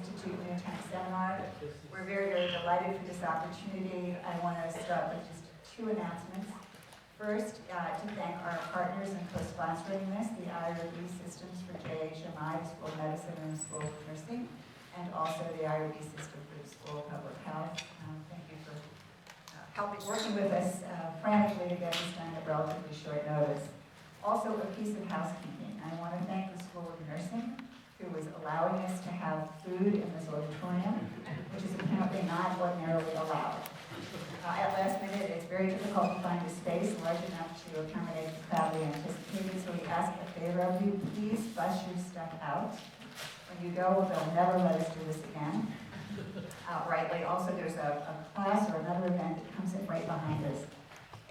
Institute Newtown Seminar. We're very, very delighted for this opportunity. I want to start with just two announcements. First, to thank our partners in co-sponsoring this, the IRB Systems for JHMI, the School of Medicine and the School of Nursing, and also the IRB System for the School of Public Health. Thank you for working with us frantically to get this done at relatively short notice. Also, a piece of housekeeping. I want to thank the School of Nursing, who is allowing us to have food in this auditorium, which is apparently not ordinarily allowed. At last minute, it's very difficult to find a space large enough to accommodate the crowd we anticipated, so we ask a favor of you, please bust your stuff out. When you go, they'll never let us do this again. Outrightly. Also, there's a class or another event that comes in right behind us,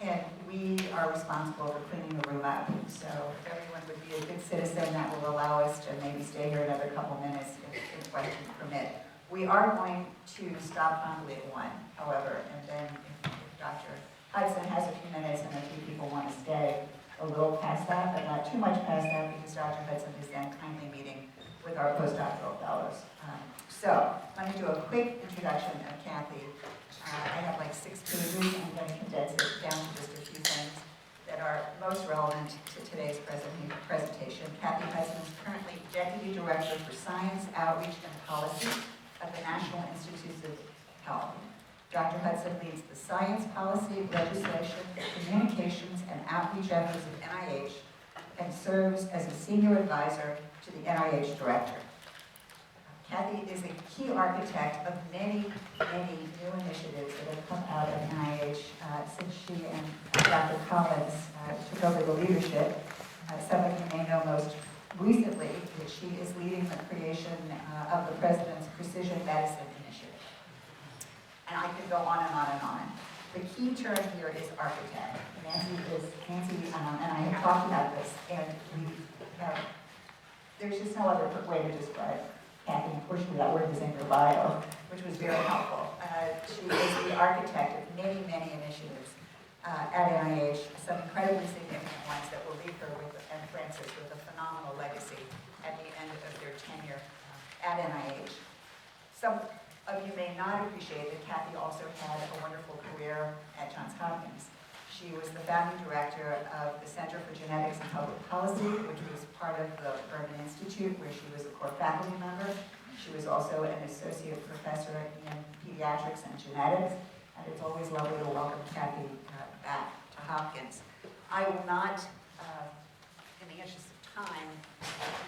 and we are responsible for cleaning the room up. So if everyone would be a good citizen, that will allow us to maybe stay here another couple minutes if questions permit. We are going to stop promptly at 1, however, and then if Dr. Hudson has a few minutes and a few people want to stay a little past that, but not too much past that, because Dr. Hudson is then kindly meeting with our postdoctoral fellows. So let me do a quick introduction of Kathy. I have like 6 pages. I'm going to condense it down to just a few things that are most relevant to today's presentation. Kathy Hudson is currently Deputy Director for Science, Outreach, and Policy at the National Institutes of Health. Dr. Hudson leads the science policy, legislation, communications, and outreach efforts of NIH and serves as a senior advisor to the NIH director. Kathy is a key architect of many, many new initiatives that have come out of NIH since she and Dr. Collins took over the leadership. Some of you may know most recently that she is leading the creation of the President's Precision Medicine Initiative. And I could go on and on and on. The key term here is architect. Nancy and I have talked about this, and there's just no other way to describe Kathy. Unfortunately, that word is in her bio, which was very helpful. She is the architect of many, many initiatives at NIH, some incredibly significant ones that will leave her and Francis with a phenomenal legacy at the end of their tenure at NIH. Some of you may not appreciate that Kathy also had a wonderful career at Johns Hopkins. She was the founding director of the Center for Genetics and Public Policy, which was part of the Berman Institute, where she was a core faculty member. She was also an associate professor in pediatrics and genetics, and it's always lovely to welcome Kathy back to Hopkins. I will not, in the interest of time,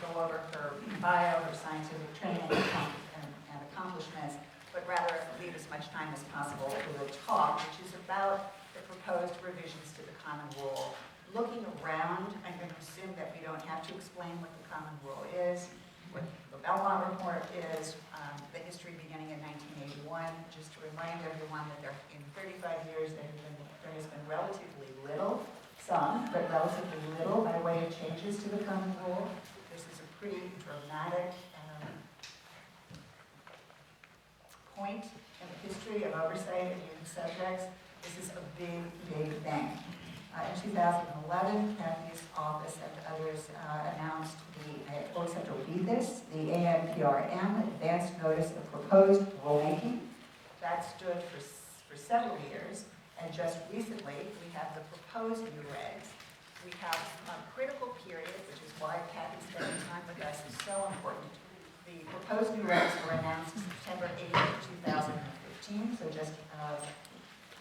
go over her bio, her scientific training and accomplishments, but rather leave as much time as possible for the talk, which is about the proposed revisions to the Common Rule. Looking around, I'm going to assume that we don't have to explain what the Common Rule is, what the Belmont Report is, the history beginning in 1981. Just to remind everyone that in 35 years there has been relatively little, but relatively little by way of changes to the Common Rule. This is a pretty dramatic point in the history of oversight of unique subjects. This is a big, big thing. In 2011, Kathy's office and others announced I always have to read this, the NPRM, Advanced Notice of Proposed Rulemaking. That stood for several years, and just recently we have the proposed new regs. We have a critical period, which is why Kathy spending time with us is so important. The proposed new regs were announced September 8th, 2015, so just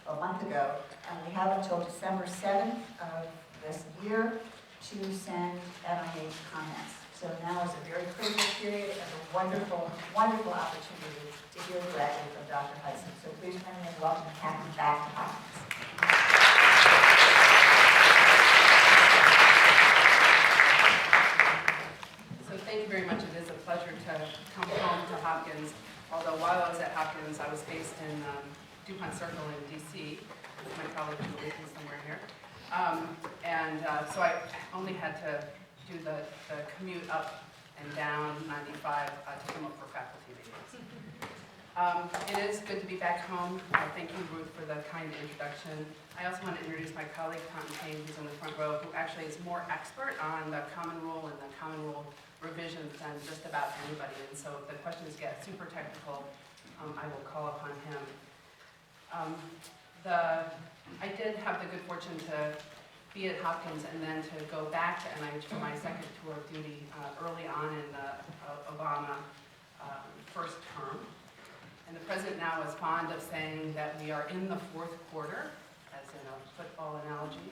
a month ago, and we have until December 7th of this year to send NIH comments. So now is a very critical period and a wonderful, wonderful opportunity to hear directly from Dr. Hudson. So please join me in welcoming Kathy back to Hopkins. So thank you very much. It is a pleasure to come home to Hopkins. Although while I was at Hopkins, I was based in DuPont Circle in DC, with my colleague Rulemaking somewhere here. So I only had to do the commute up and down 95 to come up for faculty meetings. It is good to be back home. Thank you, Ruth, for the kind introduction. I also want to introduce my colleague, Tom Payne, who's in the front row, who actually is more expert on the Common Rule and the Common Rule revisions than just about anybody. And so if the questions get super technical, I will call upon him. I did have the good fortune to be at Hopkins and then to go back to NIH for my second tour of duty early on in the Obama first term. And the president now is fond of saying that we are in the fourth quarter, as in a football analogy.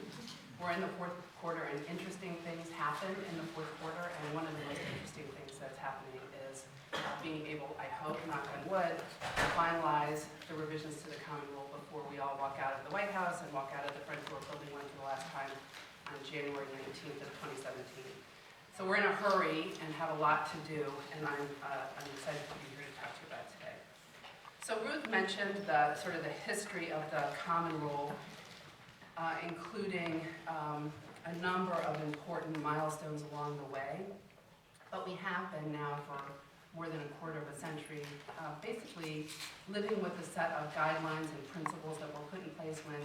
We're in the fourth quarter and interesting things happen in the fourth quarter, and one of the most interesting things that's happening is being able, I hope, knock on wood, to finalize the revisions to the Common Rule before we all walk out of the White House and walk out of the French Door Building one for the last time on January 19th of 2017. So we're in a hurry and have a lot to do, and I'm excited to be here to talk to you about it today. So Ruth mentioned the sort of the history of the Common Rule, including a number of important milestones along the way. But we have been now for more than a quarter of a century, basically living with a set of guidelines and principles that were put in place when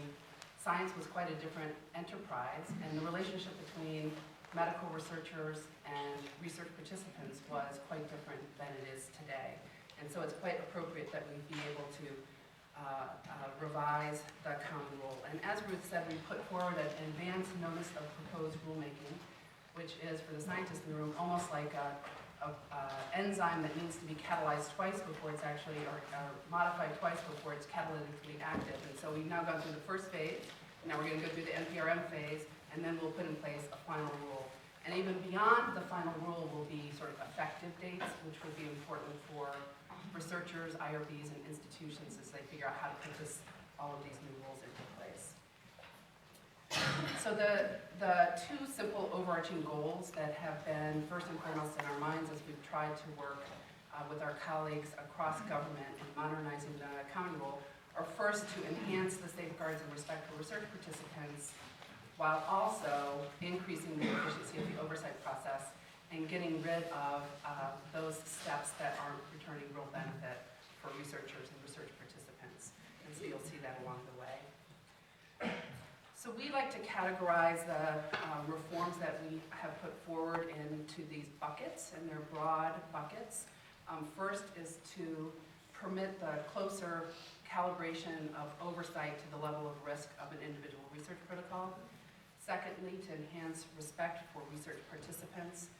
science was quite a different enterprise, and the relationship between medical researchers and research participants was quite different than it is today. And so it's quite appropriate that we be able to revise the Common Rule. And as Ruth said, we put forward an advance notice of proposed rulemaking, which is, for the scientists in the room, almost like a enzyme that needs to be catalyzed twice before it's actually, or modified twice before it's catalytically active. And so we've now gone through the first phase, now we're going to go through the NPRM phase, and then we'll put in place a final rule. And even beyond the final rule will be sort of effective dates, which will be important for researchers, IRBs, and institutions as they figure out how to put all of these new rules into place. So the two simple overarching goals that have been first and foremost in our minds as we've tried to work with our colleagues across government in modernizing the Common Rule are first to enhance the safeguards and respect for research participants, while also increasing the efficiency of the oversight process and getting rid of those steps that aren't returning real benefit for researchers and research participants. And so you'll see that along the way. So we like to categorize the reforms that we have put forward into these buckets, and they're broad buckets. First is to permit the closer calibration of oversight to the level of risk of an individual research protocol. Secondly, to enhance respect for research participants,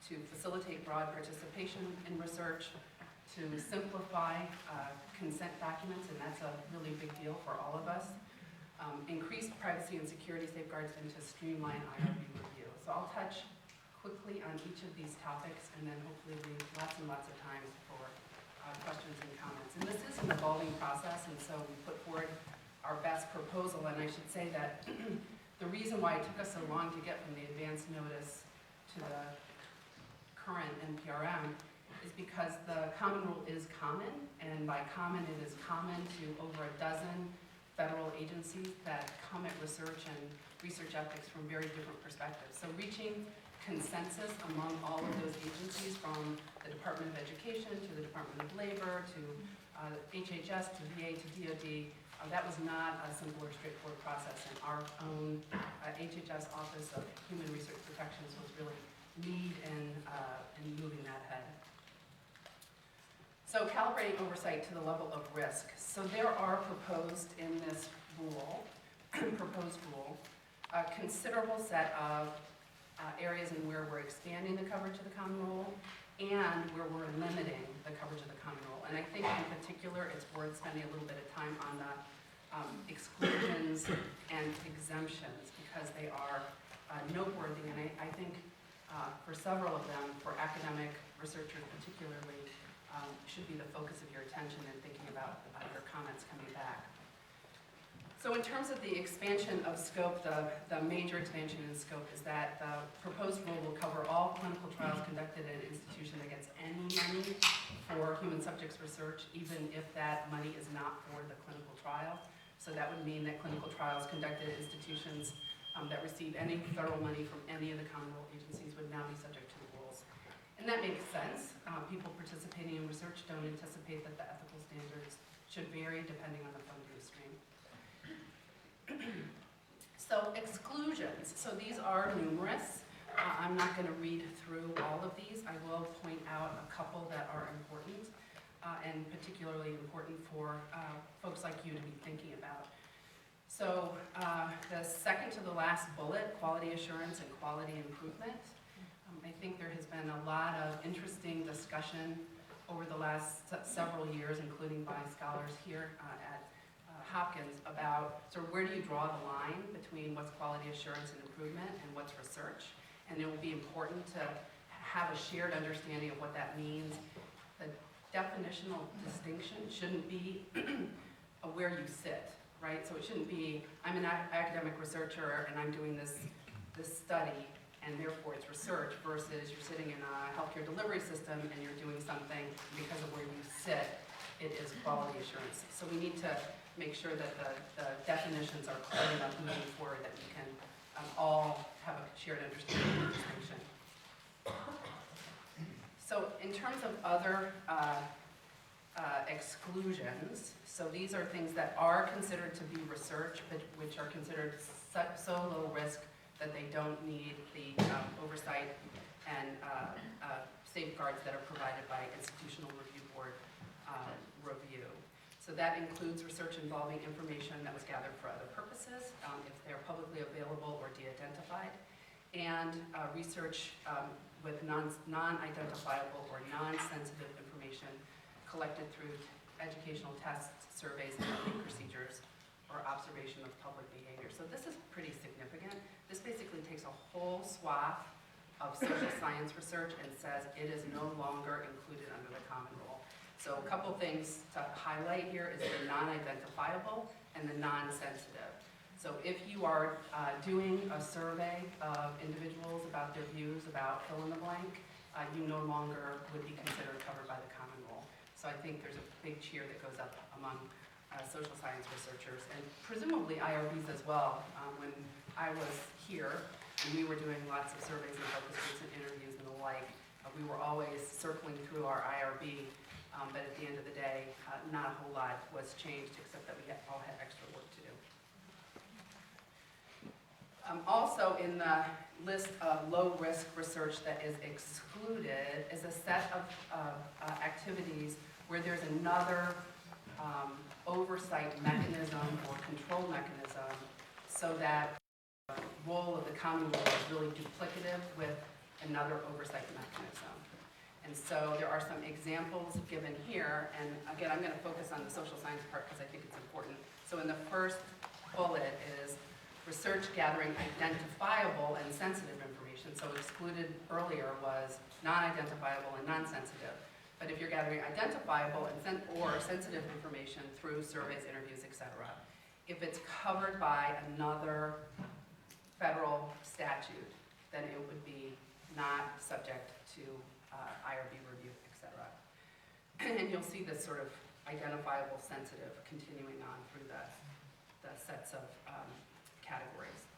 to facilitate broad participation in research, to simplify consent documents, and that's a really big deal for all of us. Increased privacy and security safeguards, and to streamline IRB review. So I'll touch quickly on each of these topics, and then hopefully leave lots and lots of time for questions and comments. And this is an evolving process, and so we put forward our best proposal, and I should say that the reason why it took us so long to get from the advance notice to the current NPRM is because the Common Rule is common, and by common it is common to over a dozen federal agencies that come at research and research ethics from very different perspectives. So reaching consensus among all of those agencies, from the Department of Education to the Department of Labor to HHS to VA to DOD, that was not a simple or straightforward process, and our own HHS Office of Human Research Protections was really lead in moving that ahead. So calibrating oversight to the level of risk. So there are proposed in this rule, proposed rule, a considerable set of areas in where we're expanding the coverage of the Common Rule and where we're limiting the coverage of the Common Rule. And I think in particular it's worth spending a little bit of time on the exclusions and exemptions, because they are noteworthy, and I think for several of them, for academic researchers particularly, should be the focus of your attention in thinking about your comments coming back. So in terms of the expansion of scope, the major expansion in scope is that the proposed rule will cover all clinical trials conducted at an institution that gets any money for human subjects research, even if that money is not for the clinical trial. So that would mean that clinical trials conducted at institutions that receive any federal money from any of the Common Rule agencies would now be subject to the rules. And that makes sense. People participating in research don't anticipate that the ethical standards should vary depending on the funding stream. So exclusions. So these are numerous. I'm not going to read through all of these. I will point out a couple that are important and particularly important for folks like you to be thinking about. So the second to the last bullet, quality assurance and quality improvement. I think there has been a lot of interesting discussion over the last several years, including by scholars here at Hopkins, about sort of where do you draw the line between what's quality assurance and improvement and what's research. And it will be important to have a shared understanding of what that means. The definitional distinction shouldn't be where you sit, right? So it shouldn't be, I'm an academic researcher and I'm doing this study and therefore it's research, versus you're sitting in a healthcare delivery system and you're doing something because of where you sit, it is quality assurance. So we need to make sure that the definitions are clear enough moving forward that we can all have a shared understanding of the distinction. So in terms of other exclusions, so these are things that are considered to be research, but which are considered so low risk that they don't need the oversight and safeguards that are provided by institutional review board review. So that includes research involving information that was gathered for other purposes, if they're publicly available or de-identified, and research with non-identifiable or non-sensitive information collected through educational tests, surveys, and learning procedures, or observation of public behavior. So this is pretty significant. This basically takes a whole swath of social science research and says it is no longer included under the common rule. So a couple things to highlight here is the non-identifiable and the non-sensitive. So if you are doing a survey of individuals about their views about fill in the blank, you no longer would be considered covered by the common rule. So I think there's a big cheer that goes up among social science researchers, and presumably IRBs as well. When I was here, and we were doing lots of surveys and focus groups and interviews and the like, we were always circling through our IRB, but at the end of the day, not a whole lot was changed except that we all had extra work to do. Also in the list of low-risk research that is excluded is a set of activities where there's another oversight mechanism or control mechanism, so that the role of the common rule is really duplicative with another oversight mechanism. And so there are some examples given here, and again, I'm going to focus on the social science part because I think it's important. So in the first bullet is research gathering identifiable and sensitive information. So excluded earlier was non-identifiable and non-sensitive. But if you're gathering identifiable and or sensitive information through surveys, interviews, etc., if it's covered by another federal statute, then it would be not subject to IRB review, etc. And you'll see this sort of identifiable, sensitive continuing on through the sets of categories.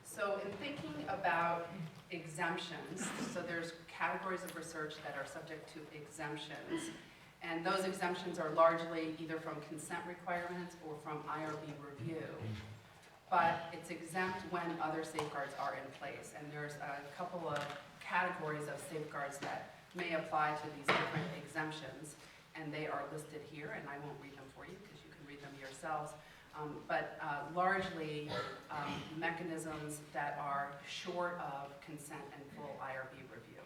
So in thinking about exemptions, so there's categories of research that are subject to exemptions, and those exemptions are largely either from consent requirements or from IRB review, but it's exempt when other safeguards are in place, and there's a couple of categories of safeguards that may apply to these different exemptions, and they are listed here, and I won't read them for you because you can read them yourselves. But largely mechanisms that are short of consent and full IRB review.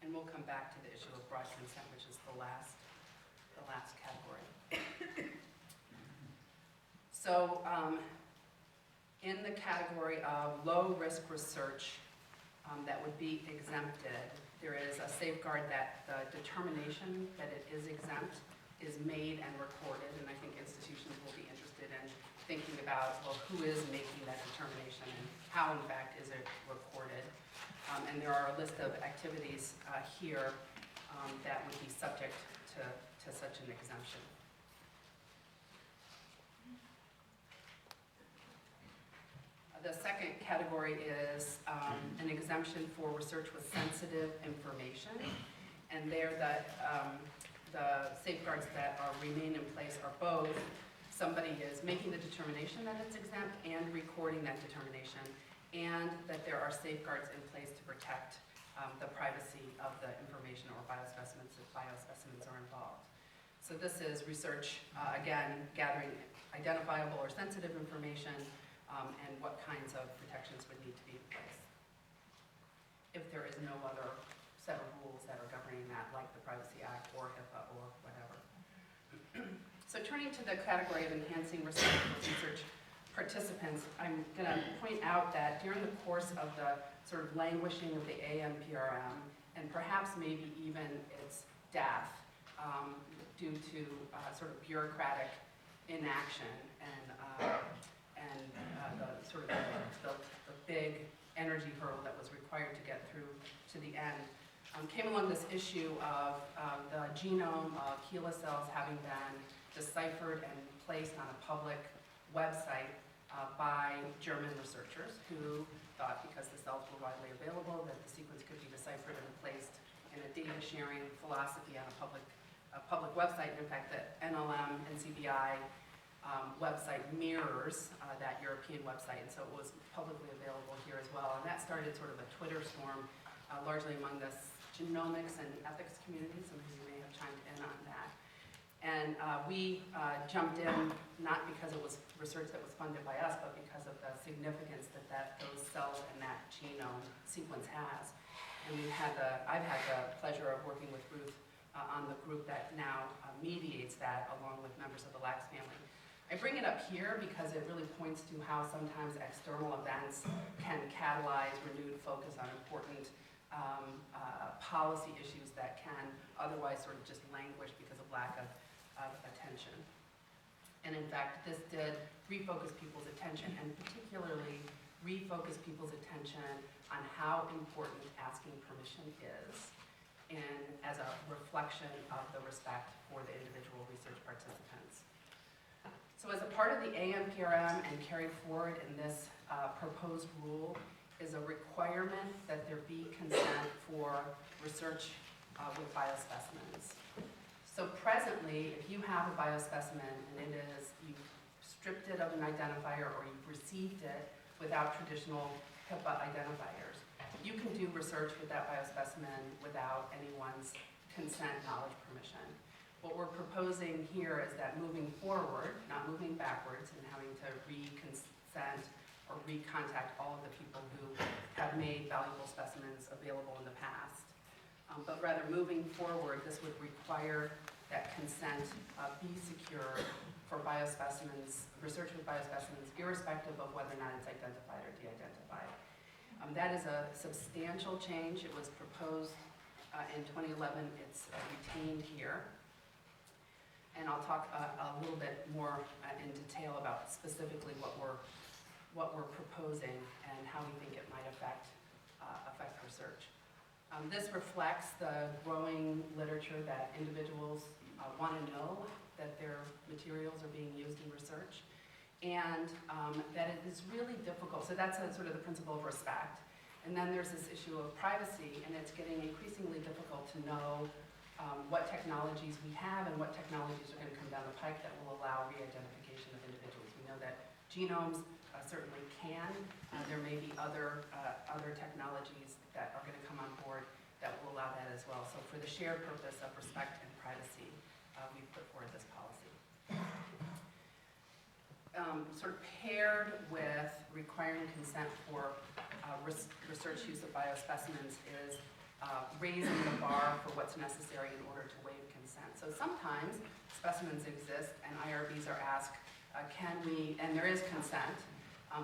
And we'll come back to the issue of broad consent, which is the last category. So in the category of low-risk research that would be exempted, there is a safeguard that the determination that it is exempt is made and recorded, and I think institutions will be interested in thinking about, well, who is making that determination and how, in fact, is it recorded. And there are a list of activities here that would be subject to such an exemption. The second category is an exemption for research with sensitive information. And there the safeguards that remain in place are both somebody is making the determination that it's exempt and recording that determination, and that there are safeguards in place to protect the privacy of the information or biospecimens if biospecimens are involved. So this is research, again, gathering identifiable or sensitive information and what kinds of protections would need to be in place if there is no other set of rules that are governing that, like the Privacy Act or HIPAA or whatever. So turning to the category of enhancing research participants, I'm going to point out that during the course of the sort of languishing of the NPRM, and perhaps maybe even its death due to sort of bureaucratic inaction and the sort of the big energy hurdle that was required to get through to the end, came along this issue of the genome of HeLa cells having been deciphered and placed on a public website by German researchers who thought because the cells were widely available that the sequence could be deciphered and placed in a data sharing philosophy on a public website. In fact, the NLM and CBI website mirrors that European website, and so it was publicly available here as well. And that started sort of a Twitter storm, largely among the genomics and ethics community. Some of you may have chimed in on that. And we jumped in, not because it was research that was funded by us, but because of the significance that those cells and that genome sequence has. And I've had the pleasure of working with Ruth on the group that now mediates that, along with members of the Lax family. I bring it up here because it really points to how sometimes external events can catalyze renewed focus on important policy issues that can otherwise sort of just languish because of lack of attention. And in fact, this did refocus people's attention, and particularly refocus people's attention on how important asking permission is, and as a reflection of the respect for the individual research participants. So as a part of the NPRM and carried forward in this proposed rule is a requirement that there be consent for research with biospecimens. So presently, if you have a biospecimen and you've stripped it of an identifier or you've received it without traditional HIPAA identifiers, you can do research with that biospecimen without anyone's consent, knowledge, permission. What we're proposing here is that moving forward, not moving backwards and having to re-consent or re-contact all of the people who have made valuable specimens available in the past, but rather moving forward, this would require that consent be secure for biospecimens, research with biospecimens, irrespective of whether or not it's identified or de-identified. That is a substantial change. It was proposed in 2011. It's retained here. And I'll talk a little bit more in detail about specifically what we're proposing and how we think it might affect research. This reflects the growing literature that individuals want to know that their materials are being used in research, and that it is really difficult. So that's sort of the principle of respect. And then there's this issue of privacy, and it's getting increasingly difficult to know what technologies we have and what technologies are going to come down the pike that will allow re-identification of individuals. We know that genomes certainly can. There may be other technologies that are going to come on board that will allow that as well. So for the shared purpose of respect and privacy, we've put forward this policy. Sort of paired with requiring consent for research use of biospecimens is raising the bar for what's necessary in order to waive consent. So sometimes specimens exist and IRBs are asked, can we, and there is consent,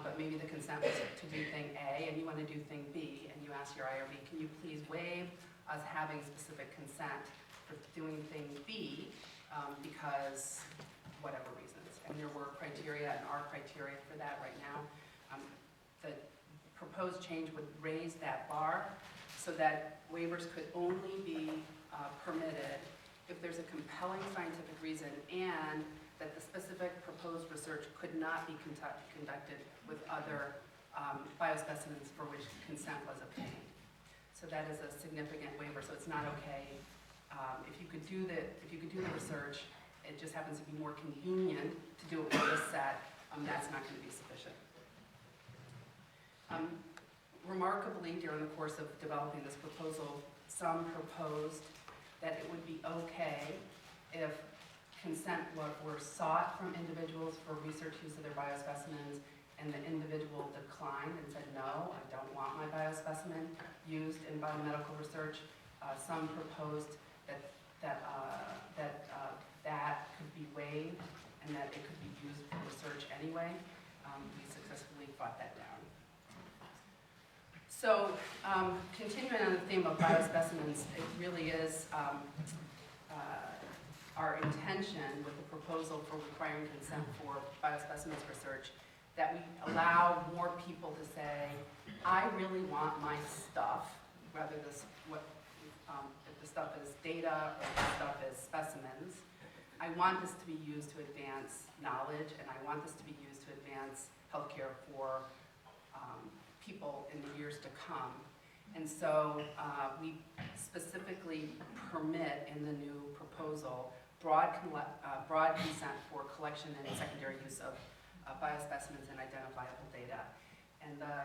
but maybe the consent was to do thing A and you want to do thing B, and you ask your IRB, can you please waive us having specific consent for doing thing B because whatever reasons. And there were criteria and are criteria for that right now. The proposed change would raise that bar so that waivers could only be permitted if there's a compelling scientific reason and that the specific proposed research could not be conducted with other biospecimens for which consent was obtained. So that is a significant waiver, so it's not okay. If you could do the research, it just happens to be more convenient to do it with this set, that's not going to be sufficient. Remarkably, during the course of developing this proposal, some proposed that it would be okay if consent were sought from individuals for research use of their biospecimens, and the individual declined and said, no, I don't want my biospecimen used in biomedical research. Some proposed that could be waived and that it could be used for research anyway. We successfully fought that down. So continuing on the theme of biospecimens, it really is our intention with the proposal for requiring consent for biospecimens research that we allow more people to say, I really want my stuff, whether if the stuff is data or if the stuff is specimens, I want this to be used to advance knowledge, and I want this to be used to advance healthcare for people in the years to come. And so we specifically permit in the new proposal broad consent for collection and secondary use of biospecimens and identifiable data. And the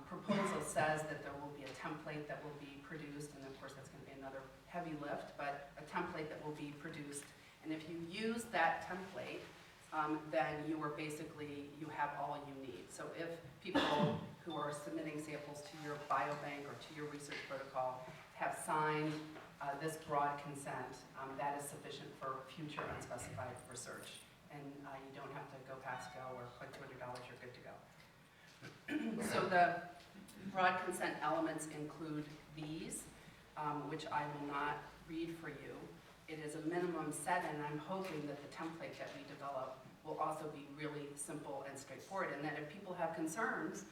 proposal says that there will be a template that will be produced, and of course that's going to be another heavy lift, but a template that will be produced. And if you use that template, then you have all you need. So if people who are submitting samples to your biobank or to your research protocol have signed this broad consent, that is sufficient for future unspecified research. And you don't have to go past go or put $200, you're good to go. So the broad consent elements include these, which I will not read for you. It is a minimum set, and I'm hoping that the template that we develop will also be really simple and straightforward, and that if people have concerns,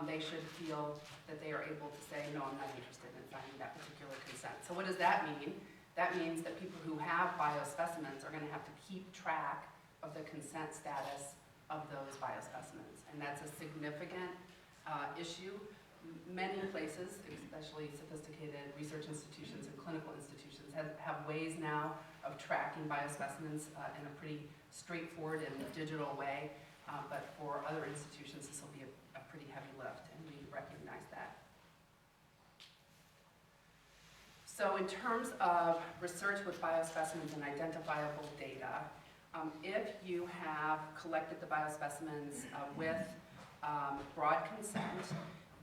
they should feel that they are able to say, no, I'm not interested in signing that particular consent. So what does that mean? That means that people who have biospecimens are going to have to keep track of the consent status of those biospecimens, and that's a significant issue. Many places, especially sophisticated research institutions and clinical institutions, have ways now of tracking biospecimens in a pretty straightforward and digital way, but for other institutions this will be a pretty heavy lift, and we recognize that. So in terms of research with biospecimens and identifiable data, if you have collected the biospecimens with broad consent,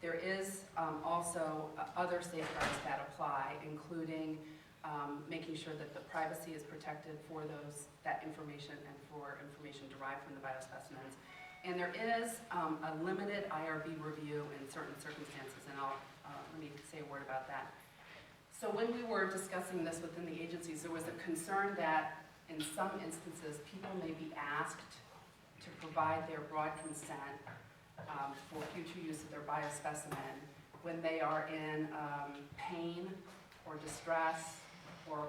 there is also other safeguards that apply, including making sure that the privacy is protected for that information and for information derived from the biospecimens. And there is a limited IRB review in certain circumstances, and let me say a word about that. So when we were discussing this within the agencies, there was a concern that in some instances people may be asked to provide their broad consent for future use of their biospecimen when they are in pain or distress or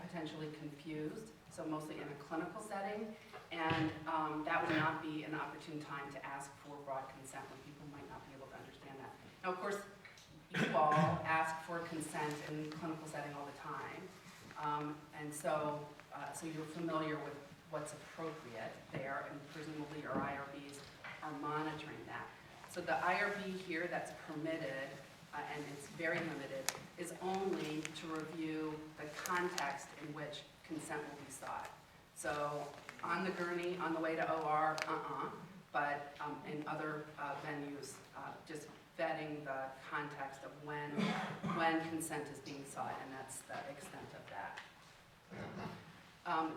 potentially confused, so mostly in a clinical setting, and that would not be an opportune time to ask for broad consent when people might not be able to understand that. Now, of course, you all ask for consent in the clinical setting all the time, and so you're familiar with what's appropriate there, and presumably your IRBs are monitoring that. So the IRB here that's permitted, and it's very limited, is only to review the context in which consent will be sought. So on the gurney, on the way to OR, but in other venues, just vetting the context of when consent is being sought, and that's the extent of that.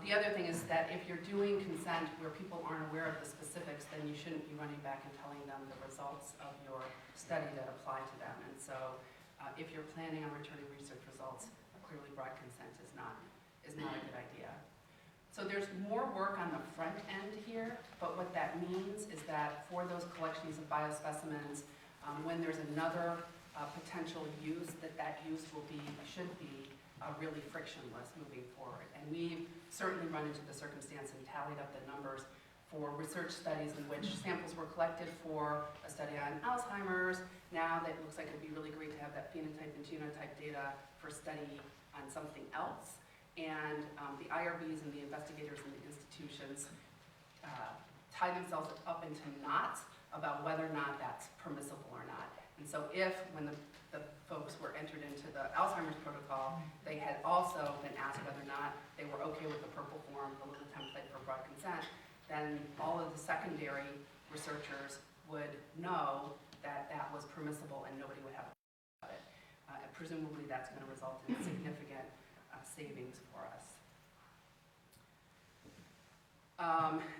The other thing is that if you're doing consent where people aren't aware of the specifics, then you shouldn't be running back and telling them the results of your study that apply to them. And so if you're planning on returning research results, clearly broad consent is not a good idea. So there's more work on the front end here, but what that means is that for those collections of biospecimens, when there's another potential use, that use should be really frictionless moving forward. And we've certainly run into the circumstance and tallied up the numbers for research studies in which samples were collected for a study on Alzheimer's. Now that looks like it'd be really great to have that phenotype and genotype data for study on something else. And the IRBs and the investigators and the institutions tie themselves up into knots about whether or not that's permissible or not. And so if, when the folks were entered into the Alzheimer's protocol, they had also been asked whether or not they were okay with the purple form, the little template for broad consent, then all of the secondary researchers would know that that was permissible and nobody would have to worry about it. And presumably that's going to result in significant savings for us.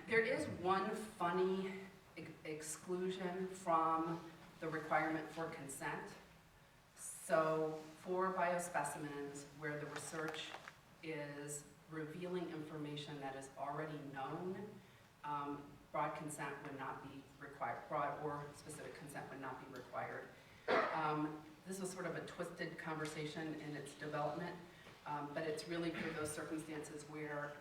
There is one funny exclusion from the requirement for consent. So for biospecimens where the research is revealing information that is already known, broad consent would not be required. Broad or specific consent would not be required. This was sort of a twisted conversation in its development, but it's really for those circumstances where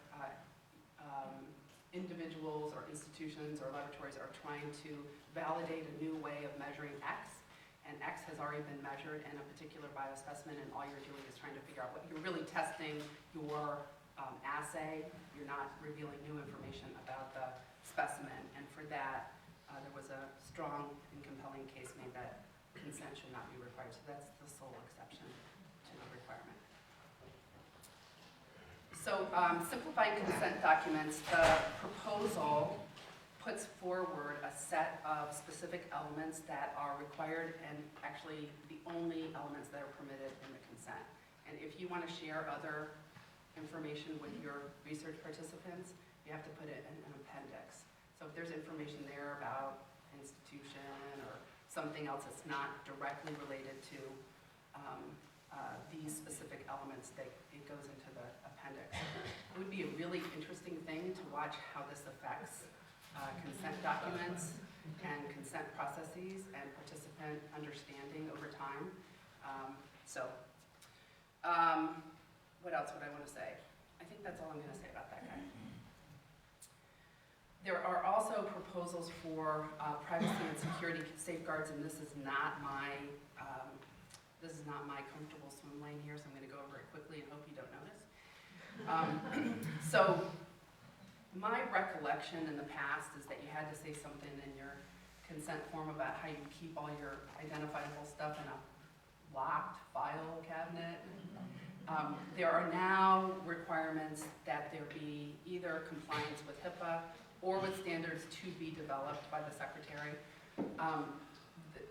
individuals or institutions or laboratories are trying to validate a new way of measuring X, and X has already been measured in a particular biospecimen, and all you're doing is trying to figure out what you're really testing your assay. You're not revealing new information about the specimen, and for that, there was a strong and compelling case made that consent should not be required. So that's the sole exception to the requirement. So simplifying consent documents, the proposal puts forward a set of specific elements that are required and actually the only elements that are permitted in the consent. And if you want to share other information with your research participants, you have to put it in an appendix. So if there's information there about institution or something else that's not directly related to these specific elements, it goes into the appendix. It would be a really interesting thing to watch how this affects consent documents and consent processes and participant understanding over time. What else would I want to say? I think that's all I'm going to say about that guy. There are also proposals for privacy and security safeguards, and this is not my comfortable swim lane here, so I'm going to go over it quickly and hope you don't notice. So my recollection in the past is that you had to say something in your consent form about how you keep all your identifiable stuff in a locked file cabinet. There are now requirements that there be either compliance with HIPAA or with standards to be developed by the Secretary.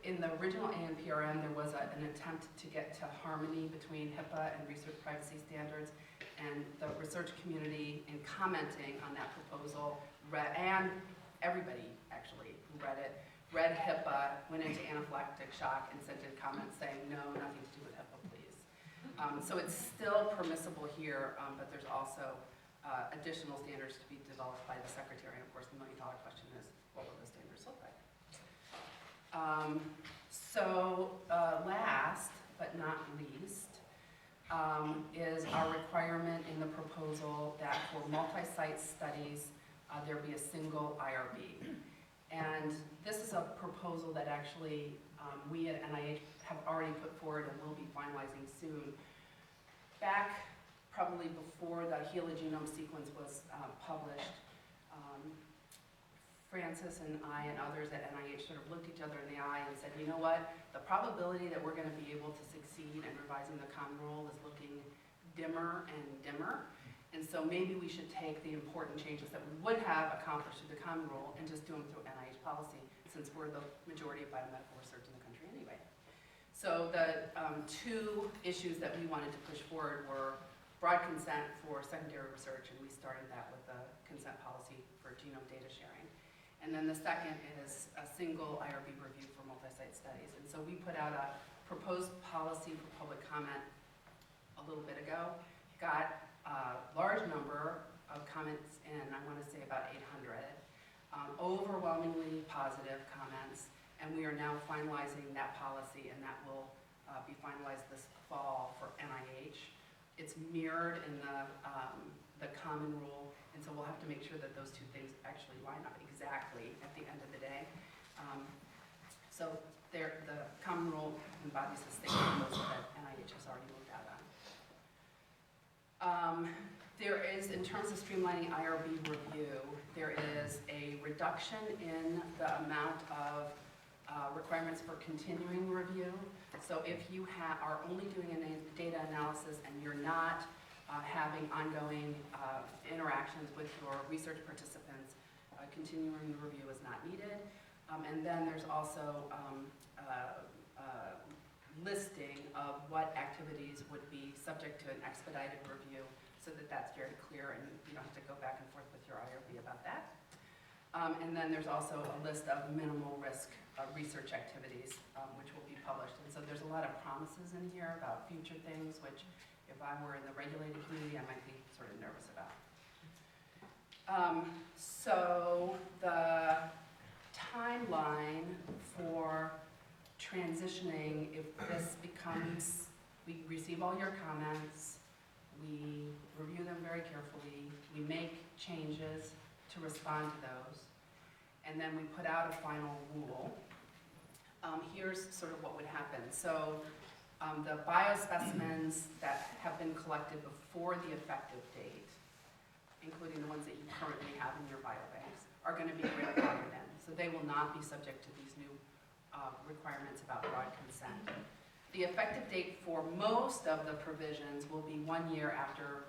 In the original NPRM, there was an attempt to get to harmony between HIPAA and research privacy standards, and the research community, in commenting on that proposal, and everybody actually who read it, read HIPAA, went into anaphylactic shock, and sent in comments saying, no, nothing to do with HIPAA, please. So it's still permissible here, but there's also additional standards to be developed by the Secretary. And of course, the million-dollar question is, what will those standards look like? Last but not least is our requirement in the proposal that for multi-site studies, there be a single IRB. And this is a proposal that actually we at NIH have already put forward and will be finalizing soon. Back probably before the HeLa genome sequence was published, Francis and I and others at NIH sort of looked each other in the eye and said, you know what, the probability that we're going to be able to succeed in revising the Common Rule is looking dimmer and dimmer. And so maybe we should take the important changes that we would have accomplished through the Common Rule and just do them through NIH policy, since we're the majority of biomedical research in the country anyway. So the two issues that we wanted to push forward were broad consent for secondary research, and we started that with the consent policy for genome data sharing. And then the second is a single IRB review for multi-site studies. And so we put out a proposed policy for public comment a little bit ago, got a large number of comments in, I want to say about 800, overwhelmingly positive comments, and we are now finalizing that policy, and that will be finalized this fall for NIH. It's mirrored in the Common Rule, And so we'll have to make sure that those two things actually line up exactly at the end of the day. So the common rule embodies the stakeholder that NIH has already moved out on. There is, in terms of streamlining IRB review, there is a reduction in the amount of requirements for continuing review. So if you are only doing a data analysis and you're not having ongoing interactions with your research participants, continuing review is not needed. And then there's also listing of what activities would be subject to an expedited review, so that that's very clear and you don't have to go back and forth with your IRB about that. And then there's also a list of minimal risk research activities, which will be published. And so there's a lot of promises in here about future things, which if I were in the regulated community, I might be sort of nervous about. So the timeline for transitioning, if this becomes, we receive all your comments, we review them very carefully, we make changes to respond to those, and then we put out a final rule. Here's sort of what would happen. So the biospecimens that have been collected before the effective date, including the ones that you currently have in your biobanks, are going to be grandfathered in. So they will not be subject to these new requirements about broad consent. The effective date for most of the provisions will be 1 year after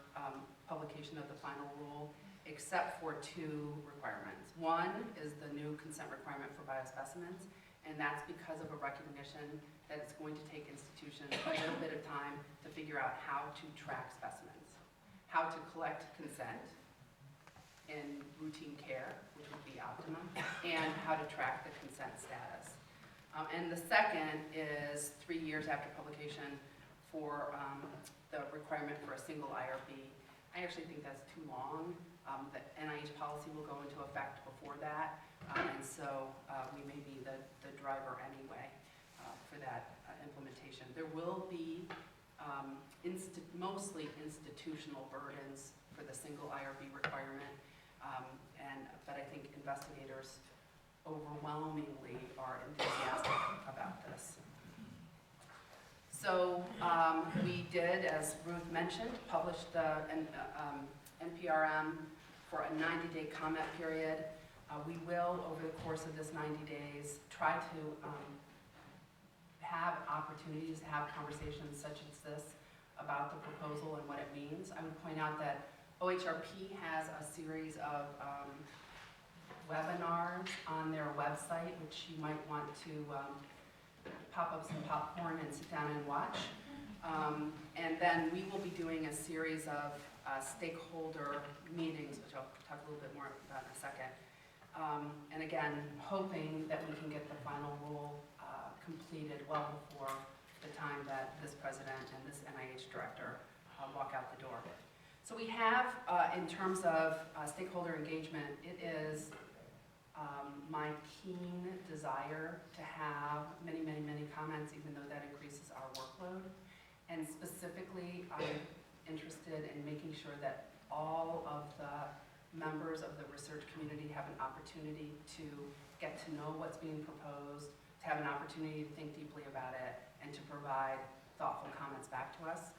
publication of the final rule, except for two requirements. One is the new consent requirement for biospecimens, and that's because of a recognition that it's going to take institutions a little bit of time to figure out how to track specimens, how to collect consent in routine care, which would be optimum, and how to track the consent status. And the second is 3 years after publication for the requirement for a single IRB. I actually think that's too long. The NIH policy will go into effect before that, and so we may be the driver anyway for that implementation. There will be mostly institutional burdens for the single IRB requirement, but I think investigators overwhelmingly are enthusiastic about this. So we did, as Ruth mentioned, publish the NPRM for a 90-day comment period. We will, over the course of this 90 days, try to have opportunities to have conversations such as this about the proposal and what it means. I would point out that OHRP has a series of webinars on their website, which you might want to pop up some popcorn and sit down and watch. And then we will be doing a series of stakeholder meetings, which I'll talk a little bit more about in a second. And again, hoping that we can get the final rule completed well before the time that this president and this NIH director walk out the door. So we have, in terms of stakeholder engagement, it is my keen desire to have many, many, many comments, even though that increases our workload. And specifically, I'm interested in making sure that all of the members of the research community have an opportunity to get to know what's being proposed, to have an opportunity to think deeply about it, and to provide thoughtful comments back to us.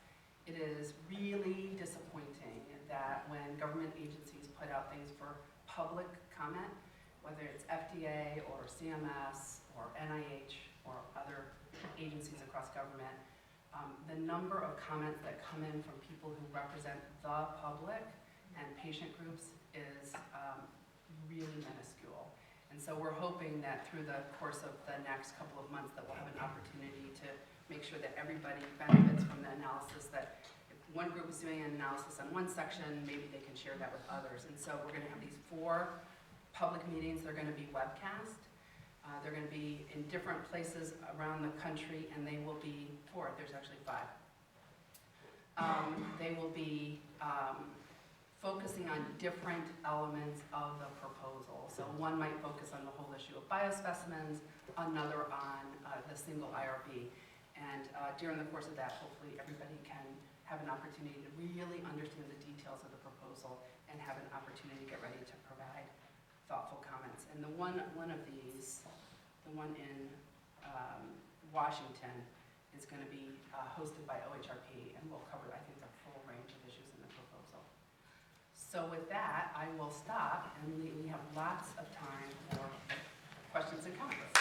It is really disappointing that when government agencies put out things for public comment, whether it's FDA or CMS or NIH or other agencies across government, the number of comments that come in from people who represent the public and patient groups is really minuscule. And so we're hoping that through the course of the next couple of months that we'll have an opportunity to make sure that everybody benefits from the analysis, that if one group is doing an analysis on one section, maybe they can share that with others. And so we're going to have these 4 public meetings. They're going to be webcast. They're going to be in different places around the country, and they will be 4. There's actually 5. They will be focusing on different elements of the proposal. So one might focus on the whole issue of biospecimens, another on the single IRB. And during the course of that, hopefully everybody can have an opportunity to really understand the details of the proposal and have an opportunity And the one of these, the one in Washington, is going to be hosted by OHRP, and will cover, I think, the full range of issues in the proposal. So with that, I will stop, and we have lots of time for questions and comments.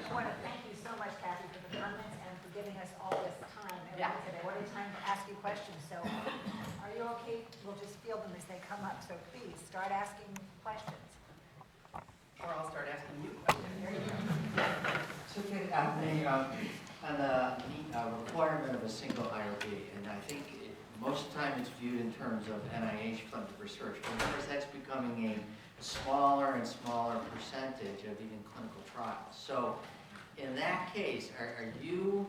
I want to thank you so much, Kathy, for the comments and for giving us all this time. Yeah. Today, what a time to ask you questions. So, are you okay? We'll just field them as they come up. So please start asking questions. Or I'll start asking you questions. There you go. So on the requirement of a single IRB, and I think most of the time it's viewed in terms of NIH-funded research, but of course that's becoming a smaller and smaller percentage of even clinical trials. So in that case, are you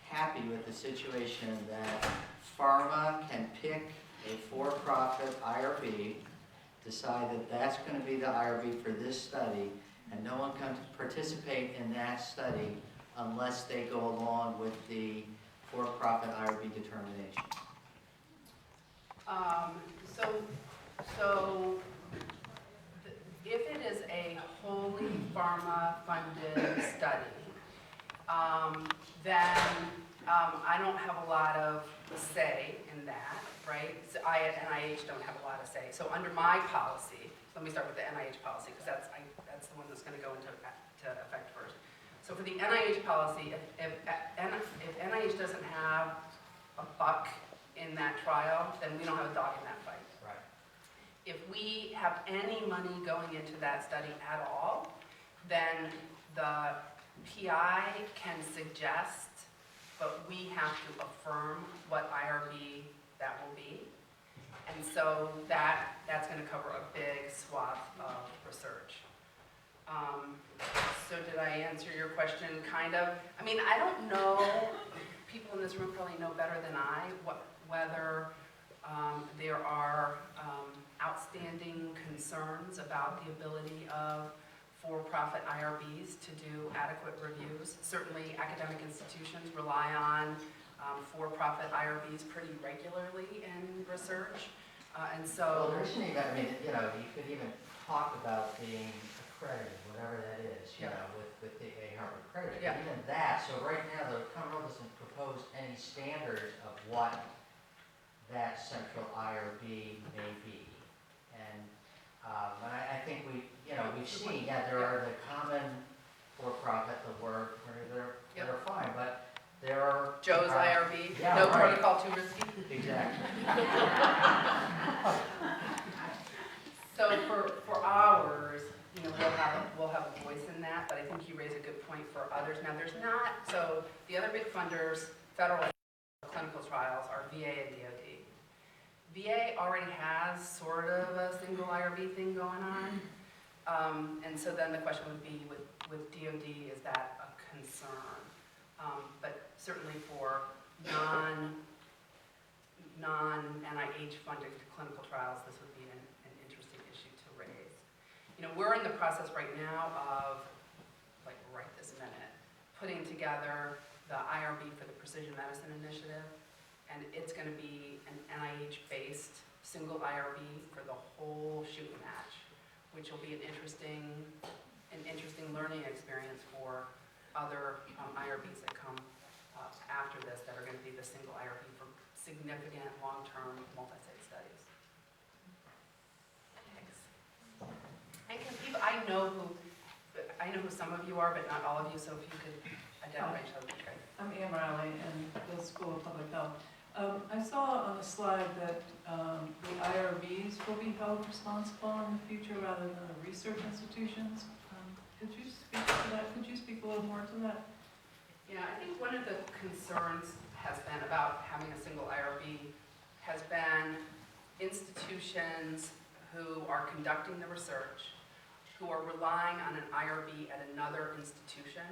happy with the situation that pharma can pick a for-profit IRB, decide that that's going to be the IRB for this study, and no one can participate in that study unless they go along with the for-profit IRB determination? If it is a wholly pharma-funded study, then I don't have a lot of say in that, right? So I at NIH don't have a lot of say. So under my policy, let me start with the NIH policy, because that's the one that's going to go into effect first. So for the NIH policy, if NIH doesn't have a buck in that trial, then we don't have a dog in that fight. Right. If we have any money going into that study at all, then the PI can suggest, but we have to affirm what IRB that will be. And so that's going to cover a big swath of research. So did I answer your question? Kind of. I mean, I don't know, people in this room probably know better than I, whether there are outstanding concerns about the ability of for-profit IRBs to do adequate reviews. Certainly academic institutions rely on for-profit IRBs pretty regularly in research. And so... Well, there isn't even, I mean, you could even talk about being accredited, whatever that is, you know, with the AHRB accredited. Yeah. Even that, so right now the Commonwealth doesn't propose any standards of what that central IRB may be. And I think we've seen, there are the common for-profit, the work, they're fine, but there are... Joe's IRB, yeah, no right. protocol too risky. Exactly. So for ours, we'll have a voice in that, but I think you raise a good point for others. Now there's not, so the other big funders, federal clinical trials, are VA and DoD. VA already has sort of a single IRB thing going on. And so then the question would be with DoD, is that a concern? But certainly for non-NIH funded clinical trials, this would be an interesting issue to raise. We're in the process right now of, like right this minute, putting together the IRB for the Precision Medicine Initiative, and it's going to be an NIH-based single IRB for the whole shooting match, which will be an interesting learning experience for other IRBs that come after this that are going to be the single IRB for significant long-term multi-site studies. Thanks. And can people, I know who some of you are, but not all of you, so if you could identify each other, okay. I'm Ann Riley in the School of Public Health. I saw on the slide that the IRBs will be held responsible in the future rather than the research institutions. Could you speak to that? Could you speak a little more to that? Yeah, I think one of the concerns has been about having a single IRB has been institutions who are conducting the research, who are relying on an IRB at another institution,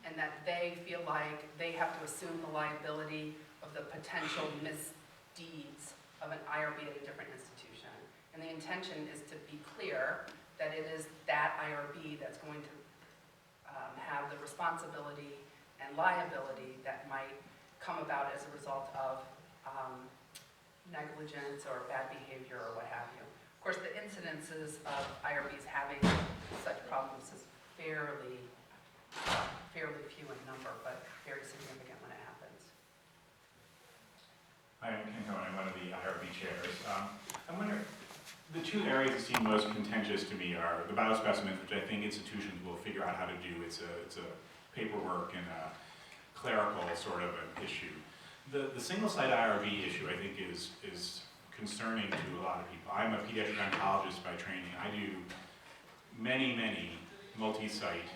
and that they feel like they have to assume the liability of the potential misdeeds of an IRB at a different institution. And the intention is to be clear that it is that IRB that's going to have the responsibility and liability that might come about as a result of negligence or bad behavior or what have you. Of course, the incidences of IRBs having such problems is fairly few in number, but very significant when it happens. I'm Ken Cohen, I'm one of the IRB chairs. I wonder, the two areas that seem most contentious to me are the biospecimens, which I think institutions will figure out how to do. It's a paperwork and a clerical sort of an issue. The single-site IRB issue, I think, is concerning to a lot of people. I'm a pediatric oncologist by training. I do many multi-site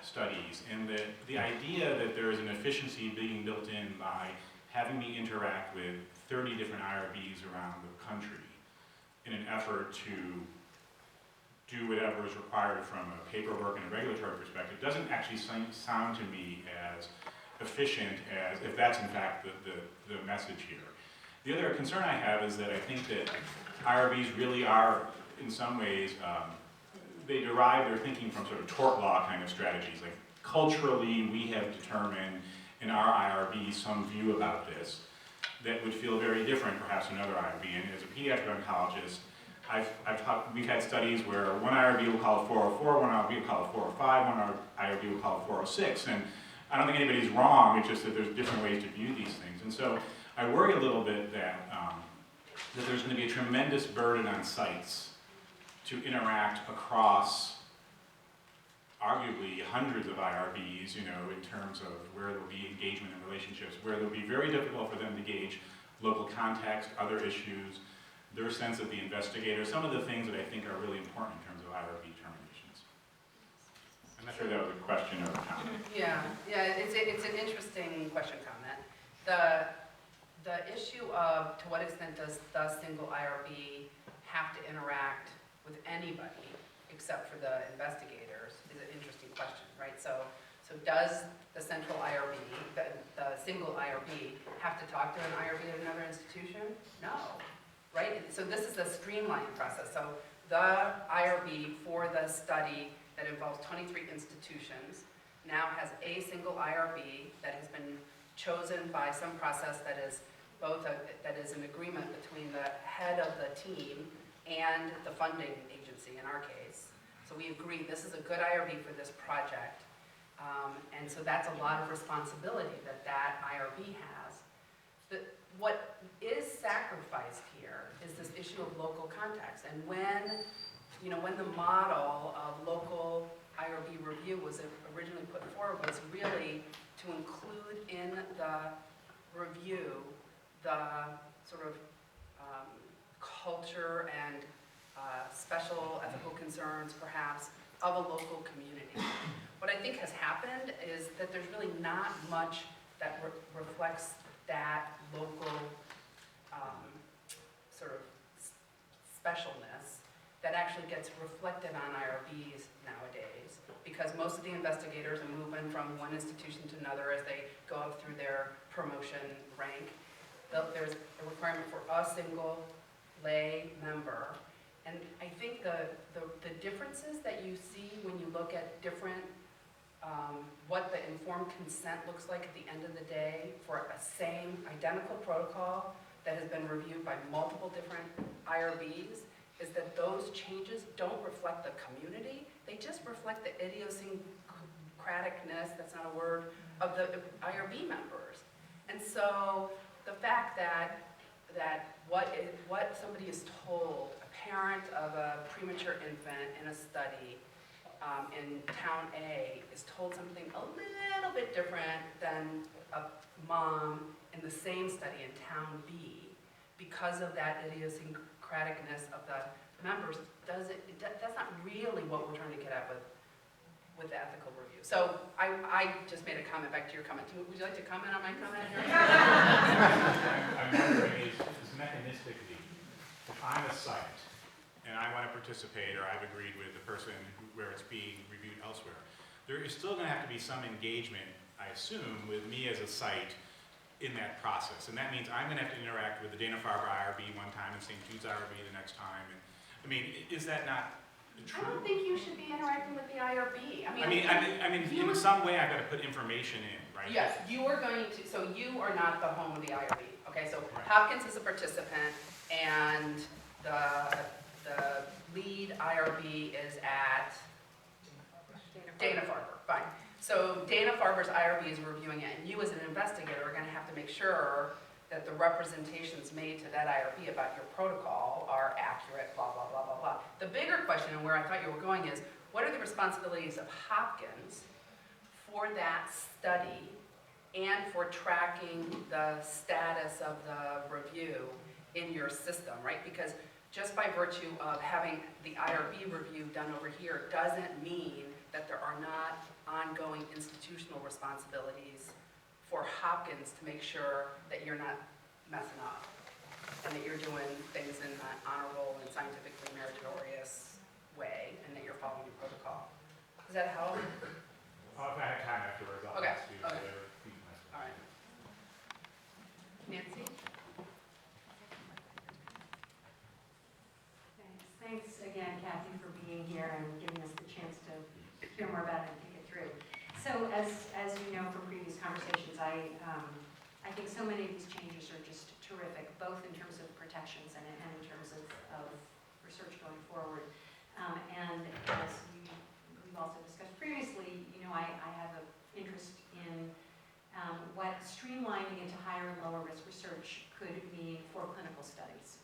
studies, and the idea that there is an efficiency being built in by having me interact with 30 different IRBs around the country in an effort to do whatever is required from a paperwork and a regulatory perspective doesn't actually sound to me as efficient as if that's in fact the message here. The other concern I have is that I think that IRBs really are, in some ways, they derive their thinking from sort of tort law kind of strategies. Like culturally, we have determined in our IRB some view about this that would feel very different perhaps in another IRB. And as a pediatric oncologist, we've had studies where one IRB will call it 404, one IRB will call it 405, one IRB will call it 406. And I don't think anybody's wrong, it's just that there's different ways to view these things. And so I worry a little bit that there's going to be a tremendous burden on sites to interact across arguably hundreds of IRBs, in terms of where there will be engagement and relationships, where it will be very difficult for them to gauge local context, other issues, their sense of the investigator, some of the things that I think are really important in terms of IRB determinations. I'm not sure that was a question or a comment. Yeah, it's an interesting question comment. The issue of to what extent does the single IRB have to interact with anybody except for the investigators is an interesting question, right? So does the central IRB, the single IRB, have to talk to an IRB at another institution? No, right? So this is a streamlined process. So the IRB for the study that involves 23 institutions now has a single IRB that has been chosen by some process that is that is an agreement between the head of the team and the funding agency in our case. So we agree this is a good IRB for this project. And so that's a lot of responsibility that IRB has. What is sacrificed here is this issue of local context. And when the model of local IRB review was originally put forward was really to include in the review the sort of culture and special ethical concerns, perhaps, of a local community. What I think has happened is that there's really not much that reflects that local sort of specialness that actually gets reflected on IRBs nowadays, because most of the investigators are moving from one institution to another as they go up through their promotion rank. There's a requirement for a single lay member. And I think the differences that you see when you look at different, what the informed consent looks like at the end of the day for a same identical protocol that has been reviewed by multiple different IRBs, is that those changes don't reflect the community, they just reflect the idiosyncraticness, that's not a word, of the IRB members. And so the fact that what somebody is told, a parent of a premature infant in a study in town A is told something a little bit different than a mom in the same study in town B, because of that idiosyncraticness of the members, that's not really what we're trying to get at with ethical review. So I just made a comment back to your comment. Would you like to comment on my comment? I'm wondering, is mechanistically, if I'm a site and I want to participate, or I've agreed with the person where it's being reviewed elsewhere, there is still going to have to be some engagement, I assume, with me as a site in that process. And that means I'm going to have to interact with the Dana-Farber IRB one time and St. Jude's IRB the next time. And, I mean, is that not I don't think you should be interacting with the IRB. I mean, in some way, I've got to put information in, right? Yes, you are going to, so you are not the home of the IRB, okay? So Right. Hopkins is a participant, and the lead IRB is at Dana-Farber, fine. So Dana-Farber's IRB is reviewing it, and you as an investigator are gonna have to make sure that the representations made to that IRB about your protocol are accurate, blah, blah, blah, blah, blah. The bigger question, and where I thought you were going, is what are the responsibilities of Hopkins for that study and for tracking the status of the review in your system, right? Because just by virtue of having the IRB review done over here doesn't mean that there are not ongoing institutional responsibilities for Hopkins to make sure that you're not messing up and that you're doing things in an honorable and scientifically meritorious way and that you're following your protocol. Does that help? Well, if I have time afterwards, I'll Okay, ask you okay. whatever you can ask. All right. Nancy? Thanks again, Kathy, for being here and giving us the chance to hear more about it and think it through. So as you know from previous conversations, I think so many of these changes are just terrific, both in terms of protections and in terms of research going forward. And as we've also discussed previously, you know, I have an interest in what streamlining into higher and lower risk research could mean for clinical studies,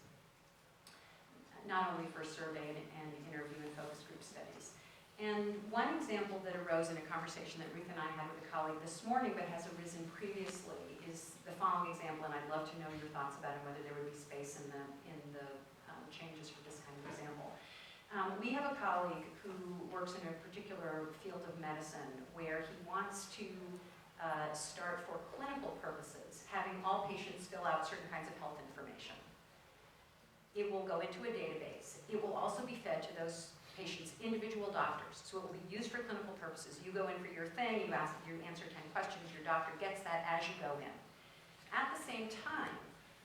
not only for survey and interview and focus group studies. And one example that arose in a conversation that Ruth and I had with a colleague this morning, but has arisen previously, is the following example, and I'd love to know your thoughts about it, whether there would be space in the changes for this kind of example. We have a colleague who works in a particular field of medicine where he wants to start for clinical purposes, having all patients fill out certain kinds of health information. It will go into a database. It will also be fed to those patients' individual doctors. So it will be used for clinical purposes. You go in for your thing, you answer 10 questions, your doctor gets that as you go in. At the same time,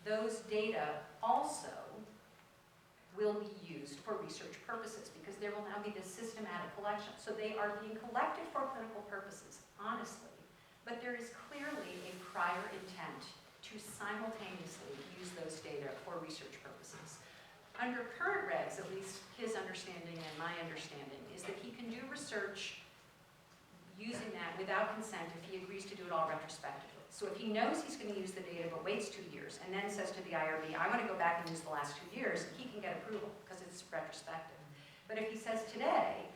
those data also will be used for research purposes because there will now be this systematic collection. So they are being collected for clinical purposes, honestly, but there is clearly a prior intent to simultaneously use those data for research purposes. Under current regs, at least his understanding and my understanding, is that he can do research using that without consent if he agrees to do it all retrospectively. So if he knows he's going to use the data but waits 2 years and then says to the IRB, I want to go back and use the last 2 years, he can get approval because it's retrospective. But if he says today,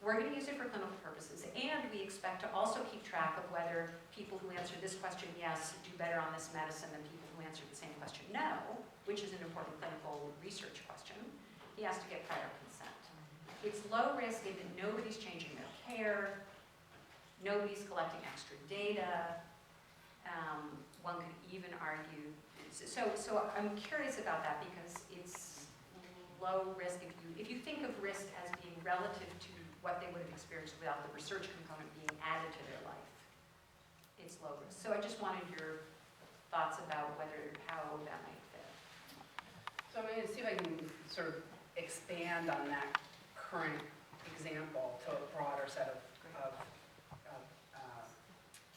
we're going to use it for clinical purposes, and we expect to also keep track of whether people who answer this question yes do better on this medicine than people who answer the same question no, which is an important clinical research question, he has to get prior consent. It's low risk in that nobody's changing their care, nobody's collecting extra data. One could even argue, so I'm curious about that because it's low risk. If you think of risk as being relative to what they would have experienced without the research component being added to their life, it's low risk. So I just wanted your thoughts about how that might fit. So I'm going to see if I can sort of expand on that current example to a broader set of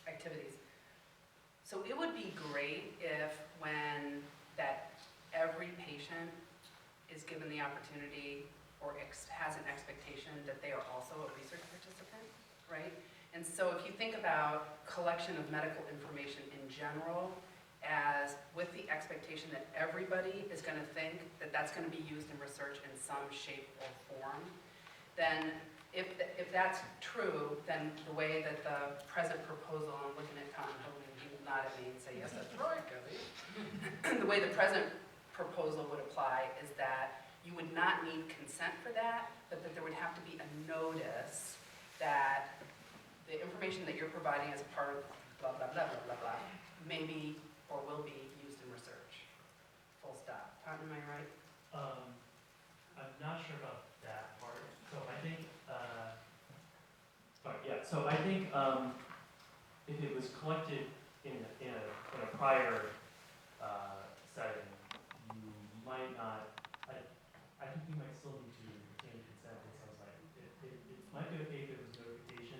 activities. So it would be great if when that every patient is given the opportunity or has an expectation that they are also a research participant, right? And so if you think about collection of medical information in general as with the expectation that everybody is going to think that that's going to be used in research in some shape or form, then if that's true, then the way that the present proposal, I'm looking at Tom, hoping he will nod at me and say, yes, that's right, Kelly. The way the present proposal would apply is that you would not need consent for that, but that there would have to be a notice that the information that you're providing as a part of blah, blah, blah, blah, blah, blah, may be or will be used in research. Full stop. Tom, am I right? I'm not sure about that part. So I think, So I think if it was collected in a prior setting, you might not. I think you might still need to retain consent in some might be okay if it was notification,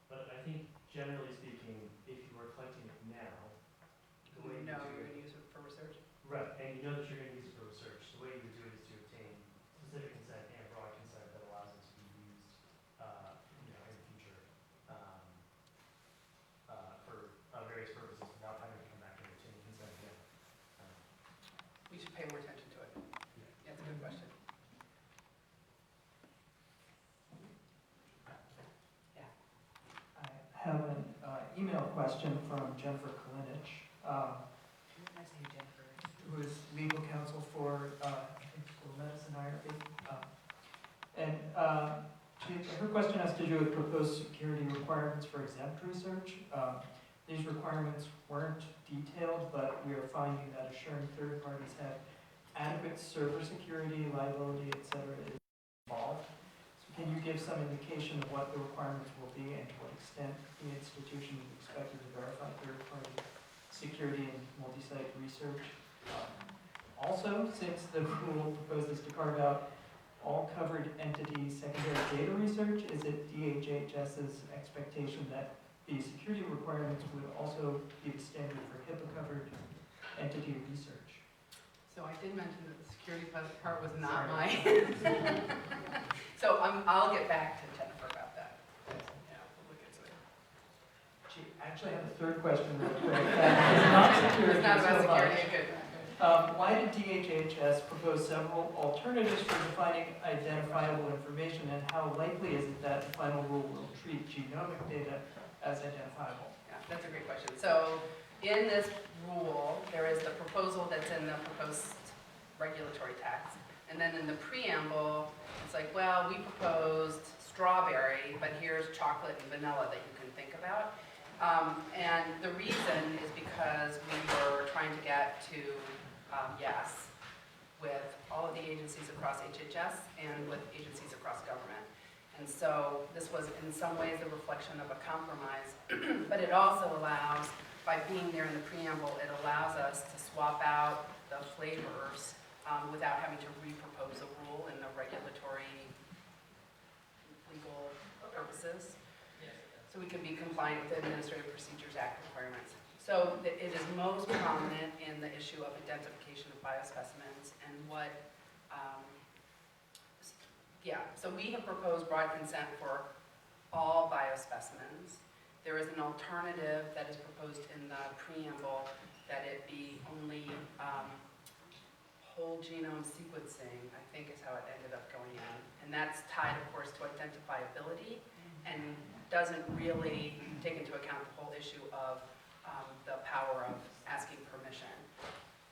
but I think generally speaking, if you were collecting it now, the way you No, do you're it, gonna use it for research? right, and you know that you're going to use it for research, the way you would do it is to obtain specific consent and broad consent that allows it to be used, you know, in the future, for various purposes without having to come back and obtain consent again. We should pay more attention to it. Yeah, that's a good question. I have an email question from Jennifer Kalinich, I say Jennifer. who is legal counsel for, I think, school medicine IRB. Her question has to do with proposed security requirements for exempt research. These requirements weren't detailed, but we are finding that assuring third parties have adequate server security, liability, et cetera, is involved. So can you give some indication of what the requirements will be and to what extent the institution is expected to verify third-party security in multi-site research? Also, since the rule proposes to carve out all covered entities secondary data research, is it DHHS's expectation that the security requirements would also be the standard for HIPAA-covered entity research? So I did mention that the security part was not mine. So I'll get back to Jennifer about that. Yeah, we'll look into it. She actually had a third question real quick. It's not security. It's not about so much. security, good. Why did DHHS propose several alternatives for defining identifiable information, and how likely is it that the final rule will treat genomic data as identifiable? Yeah, that's a great question. So in this rule, there is the proposal that's in the proposed regulatory text. And then in the preamble, it's like, well, we proposed strawberry, but here's chocolate and vanilla that you can think about. And the reason is because we were trying to get to yes with all of the agencies across HHS and with agencies across government. And so this was in some ways a reflection of a compromise, but it also allows, by being there in the preamble, it allows us to swap out the flavors without having to repropose a rule in the regulatory legal purposes. So we can be compliant with the Administrative Procedures Act requirements. So it is most prominent in the issue of identification of biospecimens and what, so we have proposed broad consent for all biospecimens. There is an alternative that is proposed in the preamble that it be only whole genome sequencing, I think is how it ended up going in. And that's tied, of course, to identifiability and doesn't really take into account the whole issue of the power of asking permission.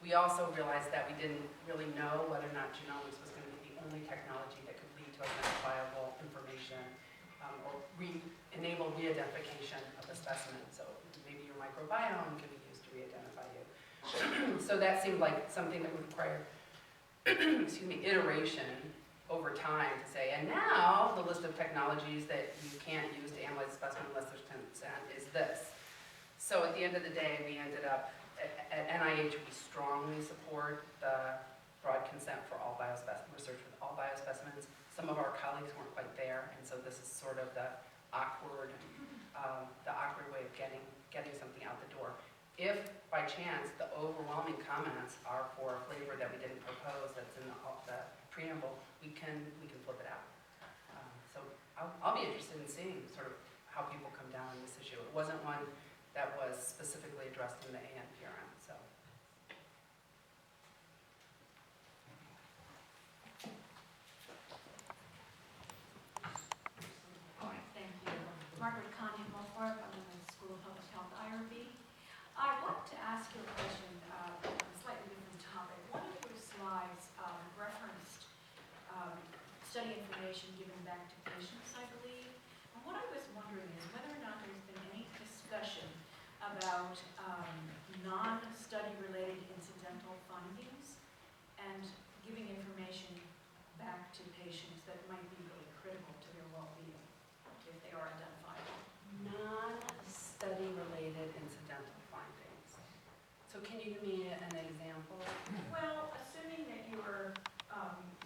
We also realized that we didn't really know whether or not genomics was going to be the only technology that could lead to identifiable information or enable re-identification of the specimen. So maybe your microbiome can be used to re-identify you. So that seemed like something that would require, iteration over time to say, and now the list of technologies that you can't use to analyze a specimen unless there's consent is this. So at the end of the day, we ended up, at NIH, we strongly support the broad consent for all research with all biospecimens. Some of our colleagues weren't quite there, and so this is sort of the awkward way of getting something out the door. If, by chance, the overwhelming comments are for a flavor that we didn't propose that's in the preamble, we can flip it out. So I'll be interested in seeing sort of how people come down on this issue. It wasn't one that was specifically addressed in the NPRM, so. Thank you. Margaret Conti-Multhorpe, I'm in the School of Public Health IRB. I wanted to ask you a question on a slightly different topic. One of your slides referenced study information given back to patients, I believe. And what I was wondering is whether or not there's been any discussion about non-study related incidental findings and giving information back to patients that might be really critical to their well-being if they are identifiable. Non-study related incidental findings. So can you give me an example? Well, assuming that you were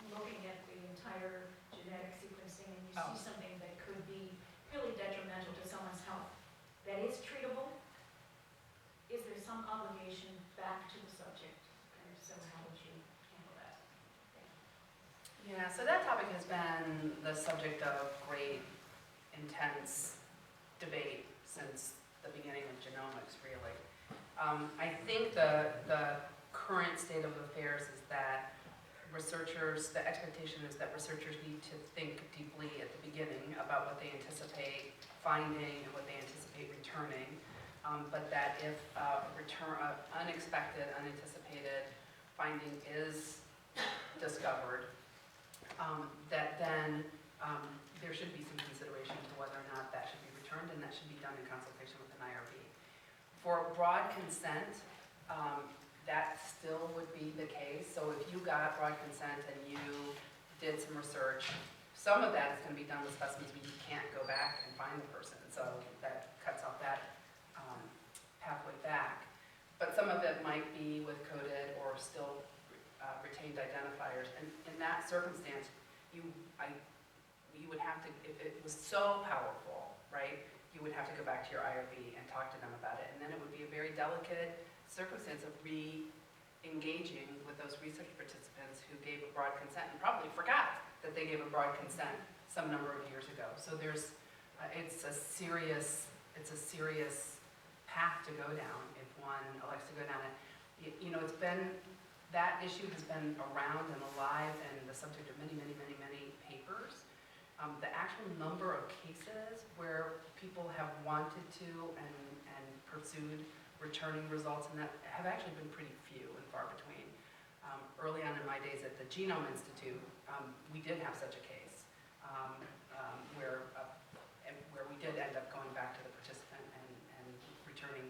looking at the entire genetic sequencing and see something that could be really detrimental to someone's health that is treatable, is there some obligation back to the subject? And if so, how would you handle that? Yeah, so that topic has been the subject of great, intense debate since the beginning of genomics, really. I think the current state of affairs is that researchers, the expectation is that researchers need to think deeply at the beginning about what they anticipate finding and what they anticipate returning, but that if unexpected, unanticipated finding is discovered, that then there should be some consideration to whether or not that should be returned, and that should be done in consultation with an IRB. For broad consent, that still would be the case. So if you got broad consent and you did some research, some of that is going to be done with specimens where you can't go back and find the person. So that cuts off that pathway back. But some of it might be with coded or still retained identifiers. And in that circumstance, you would have to, if it was so powerful, right, you would have to go back to your IRB and talk to them about it. And then it would be a very delicate circumstance of re-engaging with those research participants who gave a broad consent and probably forgot that they gave a broad consent some number of years ago. So there's, it's a serious path to go down if one elects to go down it. You know, that issue has been around and alive and the subject of many papers. The actual number of cases where people have wanted to and pursued returning results, and that have actually been pretty few and far between. Early on in my days at the Genome Institute, we did have such a case where we did end up going back to the participant and returning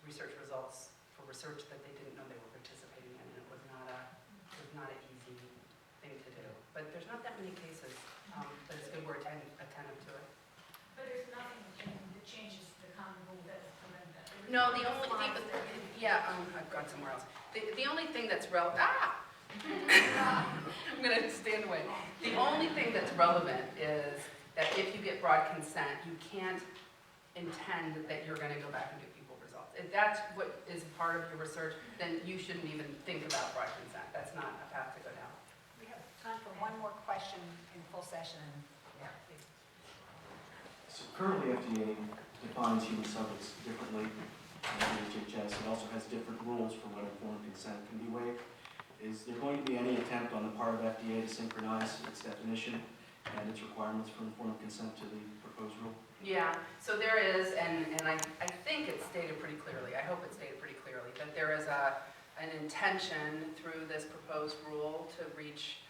research results for research that they didn't know they were participating in, and it was not an easy thing to do. But there's not that many cases, but it's good we're attentive to it. But there's nothing that changes the common rule that would prevent that. No, the only thing, I've gone somewhere else. The only thing that's relevant, I'm gonna stand away. The only thing that's relevant is that if you get broad consent, you can't intend that you're gonna go back and give people results. If that's what is part of your research, then you shouldn't even think about broad consent. That's not a path to go down. We have time for one more question in full session. Yeah, please. So currently FDA defines human subjects differently than HHS. It also has different rules for when informed consent can be waived. Is there going to be any attempt on the part of FDA to synchronize its definition and its requirements for informed consent to the proposed rule? Yeah, so there is, and I think it's stated pretty clearly, I hope it's stated pretty clearly, that there is an intention through this proposed rule to reach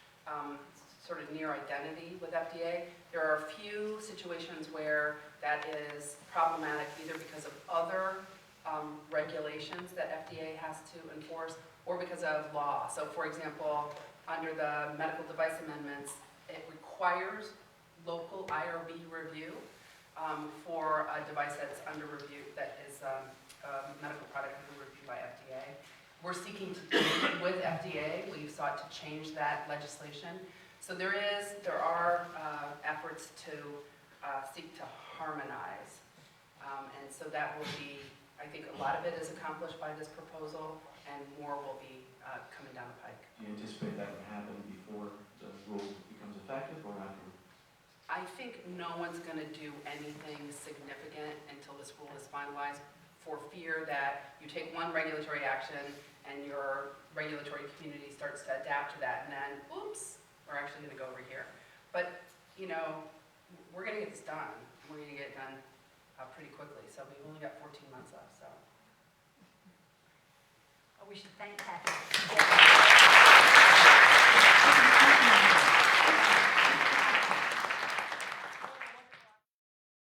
sort of near identity with FDA. There are a few situations where that is problematic, either because of other regulations that FDA has to enforce or because of law. So for example, under the medical device amendments, it requires local IRB review for a device that's under review, that is a medical product under review by FDA. We're seeking to, with FDA, we've sought to change that legislation. So there are efforts to seek to harmonize. And so that will be, I think a lot of it is accomplished by this proposal, and more will be coming down the pike. Do you anticipate that would happen before the rule becomes effective or after? I think no one's going to do anything significant until this rule is finalized, for fear that you take one regulatory action and your regulatory community starts to adapt to that, and then, oops, we're actually going to go over here. But, you know, we're going to get this done. We're going to get it done pretty quickly. So we've only got 14 months left, so. We should thank Kathy.